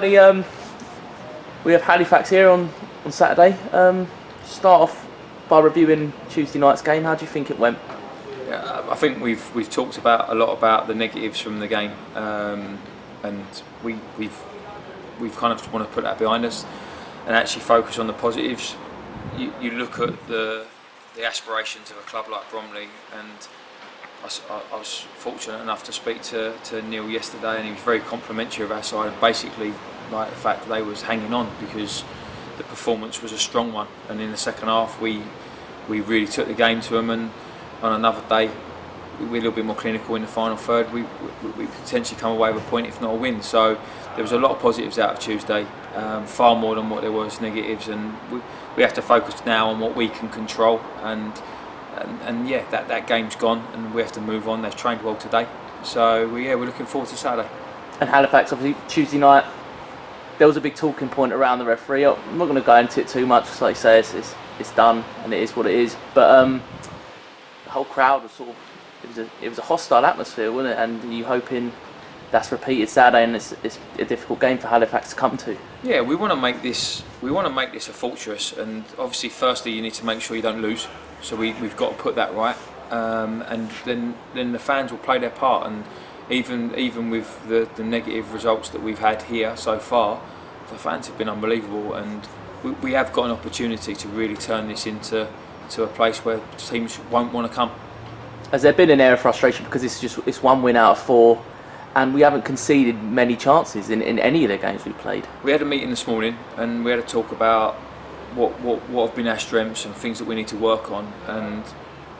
Tony, we have Halifax here on Saturday. Start off by reviewing Tuesday night's game. How do you think it went? Yeah, I think we've talked a lot about the negatives from the game, and we've kind of want to put that behind us and actually focus on the positives. You look at the aspirations of a club like Bromley, and I was fortunate enough to speak to Neil yesterday, and he was very complimentary of our side, and basically like the fact that they was hanging on because the performance was a strong one, and in the second half we really took the game to them, and on another day we were a little bit more clinical in the final third. We potentially come away with a point if not a win. So there was a lot of positives out of Tuesday, far more than what there was negatives, and we have to focus now on what we can control, and yeah, that game's gone and we have to move on. They've trained well today, so we're looking forward to Saturday. And Halifax, obviously Tuesday night, there was a big talking point around the referee. I'm not going to go into it too much, because like you say, it's done and it is what it is. But the whole crowd was sort of, it was a hostile atmosphere, wasn't it? And you hoping that's repeated Saturday, and it's a difficult game for Halifax to come to. Yeah, we want to make this a fortress, and obviously firstly you need to make sure you don't lose. So we've got to put that right, and then the fans will play their part. And even with the negative results that we've had here so far, the fans have been unbelievable, and we have got an opportunity to really turn this into a place where teams won't want to come. Has there been an air of frustration because it's one win out of 4, and we haven't conceded many chances in any of the games we've played? We had a meeting this morning, and we had a talk about what have been our strengths and things that we need to work on, and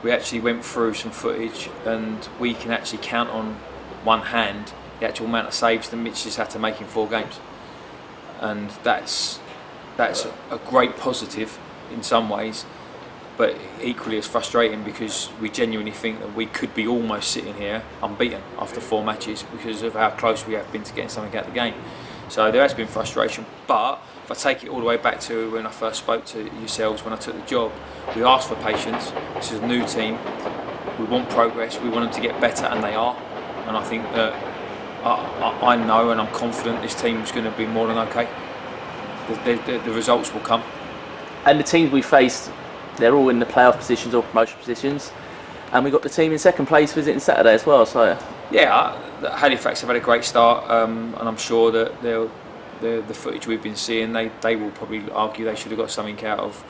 we actually went through some footage, and we can actually count on one hand the actual amount of saves that Mitch has had to make in 4 games, and that's a great positive in some ways, but equally as frustrating because we genuinely think that we could be almost sitting here unbeaten after 4 matches because of how close we have been to getting something out of the game. So there has been frustration, but if I take it all the way back to when I first spoke to yourselves when I took the job, we asked for patience. This is a new team, we want progress, we want them to get better, and they are. And I think that I know and I'm confident this team's going to be more than okay. The results will come. And the teams we faced, they're all in the playoff positions or promotion positions, and we got the team in second place visiting Saturday as well. So yeah, Halifax have had a great start, and I'm sure that the footage we've been seeing, they will probably argue they should have got something out of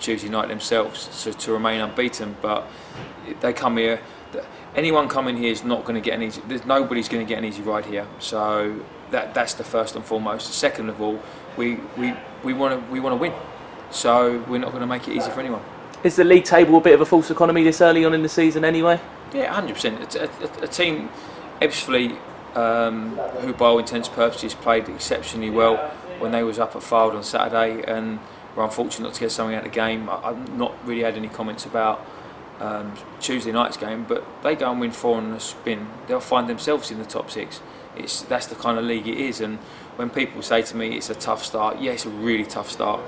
Tuesday night themselves to remain unbeaten. But they come here. Anyone coming here is not going to get an easy. Nobody's going to get an easy ride here. So that's the first and foremost. Second of all, we want to win. So we're not going to make it easy for anyone. Is the league table a bit of a false economy this early on in the season anyway? Yeah, 100%. It's a team, Ebbsfleet, who by all intents and purposes played exceptionally well when they was up at Fylde on Saturday, and were unfortunate not to get something out of the game. I've not really had any comments about Tuesday night's game, but they go and win 4 on a spin, they'll find themselves in the top 6. That's the kind of league it is. And when people say to me it's a tough start, yeah, it's a really tough start.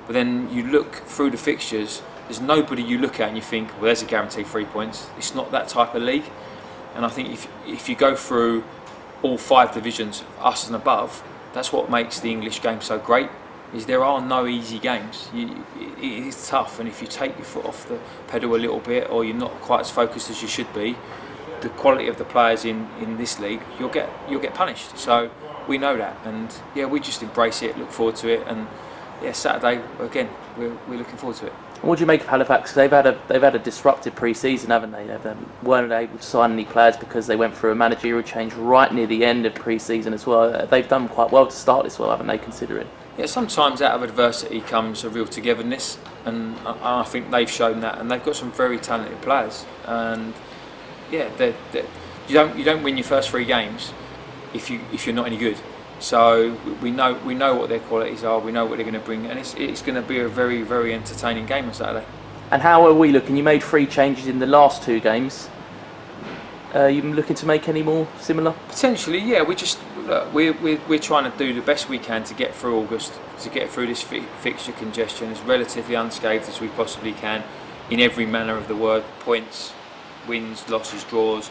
But then you look through the fixtures, there's nobody you look at and you think, well, there's a guaranteed 3 points. It's not that type of league. And I think if you go through all 5 divisions, us and above, that's what makes the English game so great, is there are no easy games. It is tough, and if you take your foot off the pedal a little bit, or you're not quite as focused as you should be, the quality of the players in this league, you'll get punished. So we know that, and yeah, we just embrace it, look forward to it, and yeah, Saturday again, we're looking forward to it. What do you make of Halifax? They've had a disruptive pre-season, haven't they? They weren't able to sign any players because they went through a managerial change right near the end of pre-season as well. They've done quite well to start this well, haven't they, considering? Yeah, sometimes out of adversity comes a real togetherness, and I think they've shown that, and they've got some very talented players. And yeah, you don't win your first 3 games if you're not any good. So we know what their qualities are. We know what they're going to bring, and it's going to be a very, very entertaining game on Saturday. And how are we looking? You made 3 changes in the last 2 games. You looking to make any more similar? Potentially, yeah. We're trying to do the best we can to get through August, to get through this fixture congestion as relatively unscathed as we possibly can, in every manner of the word. Points, wins, losses, draws.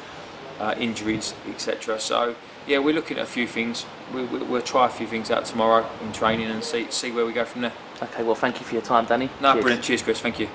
injuries, etc. So yeah, we're looking at a few things. We'll try a few things out tomorrow in training and see where we go from there. Okay, well, thank you for your time, Danny. No, Cheers. brilliant. Cheers, Chris. Thank you.